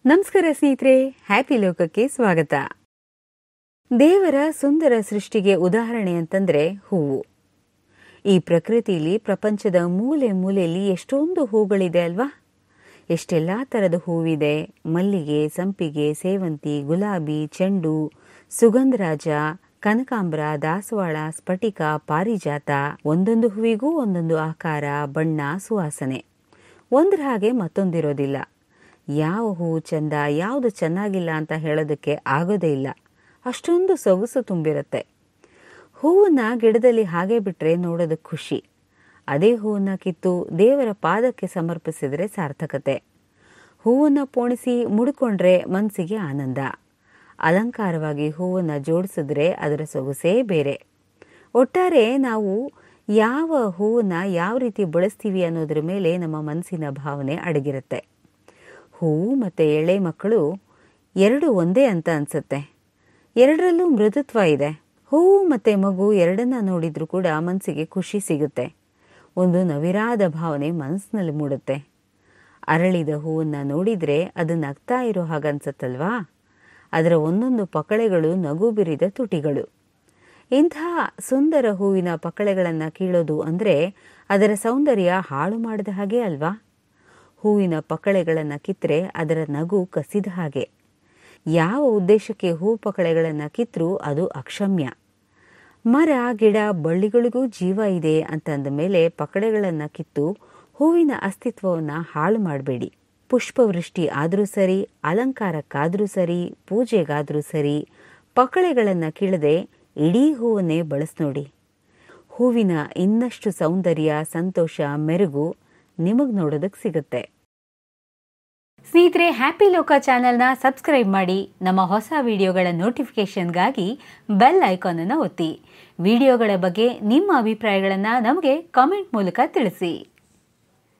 ನಮಸ್ಕಾರ ಸ್ನೇಹಿತರೆ, ಹ್ಯಾಪಿ ಲೋಕಕ್ಕೆ ಸ್ವಾಗತ. ದೇವರ ಸುಂದರ ಸೃಷ್ಟಿಗೆ ಉದಾಹರಣೆ ಅಂತಂದ್ರೆ ಹೂವು. ಈ ಪ್ರಕೃತಿಯಲ್ಲಿ ಪ್ರಪಂಚದ ಮೂಲೆ ಮೂಲೆಯಲ್ಲಿ ಎಷ್ಟೊಂದು ಹೂಗಳಿದೆ ಅಲ್ವಾ? ಎಷ್ಟೆಲ್ಲಾ ತರದ ಹೂವಿದೆ. ಮಲ್ಲಿಗೆ, ಸಂಪಿಗೆ, ಸೇವಂತಿ, ಗುಲಾಬಿ, ಚೆಂಡು, ಸುಗಂಧರಾಜ, ಕನಕಾಂಬರ, ದಾಸವಾಳ, ಸ್ಫಟಿಕ, ಪಾರಿಜಾತ. ಒಂದೊಂದು ಹೂವಿಗೂ ಒಂದೊಂದು ಆಕಾರ, ಬಣ್ಣ, ಸುವಾಸನೆ. ಒಂದ್ರ ಹಾಗೆ ಮತ್ತೊಂದಿರೋದಿಲ್ಲ. ಯಾವ ಹೂವು ಚಂದ, ಯಾವುದು ಚೆನ್ನಾಗಿಲ್ಲ ಅಂತ ಹೇಳೋದಕ್ಕೆ ಆಗೋದೇ ಇಲ್ಲ. ಅಷ್ಟೊಂದು ಸೊಗಸು ತುಂಬಿರುತ್ತೆ. ಹೂವನ್ನ ಗಿಡದಲ್ಲಿ ಹಾಗೆ ಬಿಟ್ರೆ ನೋಡೋದಕ್ಕೆ ಖುಷಿ. ಅದೇ ಹೂವನ್ನ ಕಿತ್ತು ದೇವರ ಪಾದಕ್ಕೆ ಸಮರ್ಪಿಸಿದ್ರೆ ಸಾರ್ಥಕತೆ. ಹೂವನ್ನ ಪೋಣಿಸಿ ಮುಡ್ಕೊಂಡ್ರೆ ಮನಸ್ಸಿಗೆ ಆನಂದ. ಅಲಂಕಾರವಾಗಿ ಹೂವನ್ನ ಜೋಡಿಸಿದ್ರೆ ಅದರ ಸೊಗಸೇ ಬೇರೆ. ಒಟ್ಟಾರೆ ನಾವು ಯಾವ ಹೂವನ್ನ ಯಾವ ರೀತಿ ಬಳಸ್ತೀವಿ ಅನ್ನೋದ್ರ ಮೇಲೆ ನಮ್ಮ ಮನಸ್ಸಿನ ಭಾವನೆ ಅಡಗಿರುತ್ತೆ. ಹೂವು ಮತ್ತು ಎಳೆ ಮಕ್ಕಳು ಎರಡು ಒಂದೇ ಅಂತ ಅನ್ಸುತ್ತೆ. ಎರಡರಲ್ಲೂ ಮೃದುತ್ವ ಇದೆ. ಹೂವು ಮತ್ತು ಮಗು ಎರಡನ್ನ ನೋಡಿದ್ರೂ ಕೂಡ ಮನಸ್ಸಿಗೆ ಖುಷಿ ಸಿಗುತ್ತೆ. ಒಂದು ನವಿರಾದ ಭಾವನೆ ಮನಸ್ಸಿನಲ್ಲಿ ಮೂಡುತ್ತೆ. ಅರಳಿದ ಹೂವನ್ನ ನೋಡಿದ್ರೆ ಅದು ನಗ್ತಾ ಇರೋ ಹಾಗನ್ಸತ್ತಲ್ವಾ? ಅದರ ಒಂದೊಂದು ಪಕಳೆಗಳು ನಗು ಬಿರಿದ ತುಟಿಗಳು. ಇಂಥ ಸುಂದರ ಹೂವಿನ ಪಕಳೆಗಳನ್ನು ಕೀಳೋದು ಅಂದರೆ ಅದರ ಸೌಂದರ್ಯ ಹಾಳು ಮಾಡಿದ ಹಾಗೆ ಅಲ್ವಾ? ಹೂವಿನ ಪಕಳೆಗಳನ್ನು ಕಿತ್ತರೆ ಅದರ ನಗು ಕಸಿದ ಹಾಗೆ. ಯಾವ ಉದ್ದೇಶಕ್ಕೆ ಹೂ ಪಕಳೆಗಳನ್ನು ಕಿತ್ತರೂ ಅದು ಅಕ್ಷಮ್ಯ. ಮರ, ಗಿಡ, ಬಳ್ಳಿಗಳಿಗೂ ಜೀವ ಇದೆ ಅಂತಂದ ಮೇಲೆ ಪಕಳೆಗಳನ್ನು ಕಿತ್ತು ಹೂವಿನ ಅಸ್ತಿತ್ವವನ್ನು ಹಾಳು ಮಾಡಬೇಡಿ. ಪುಷ್ಪವೃಷ್ಟಿ ಆದರೂ ಸರಿ, ಅಲಂಕಾರಕ್ಕಾದರೂ ಸರಿ, ಪೂಜೆಗಾದರೂ ಸರಿ, ಪಕಳೆಗಳನ್ನು ಕೀಳದೆ ಇಡೀ ಹೂವನ್ನೇ ಬಳಸ್ನೋಡಿ. ಹೂವಿನ ಇನ್ನಷ್ಟು ಸೌಂದರ್ಯ, ಸಂತೋಷ, ಮೆರುಗು ನಿಮಗೆ ನೋಡೋದಕ್ಕೆ ಸಿಗುತ್ತೆ. ಸ್ನೇಹಿತರೆ, ಹ್ಯಾಪಿ ಲೋಕ ಚಾನೆಲ್ನ ಸಬ್ಸ್ಕ್ರೈಬ್ ಮಾಡಿ. ನಮ್ಮ ಹೊಸ ವಿಡಿಯೋಗಳ ನೋಟಿಫಿಕೇಷನ್ಗಾಗಿ ಬೆಲ್ ಐಕಾನ್ ಅನ್ನು ಒತ್ತಿ. ವಿಡಿಯೋಗಳ ಬಗ್ಗೆ ನಿಮ್ಮ ಅಭಿಪ್ರಾಯಗಳನ್ನು ನಮಗೆ ಕಾಮೆಂಟ್ ಮೂಲಕ ತಿಳಿಸಿ.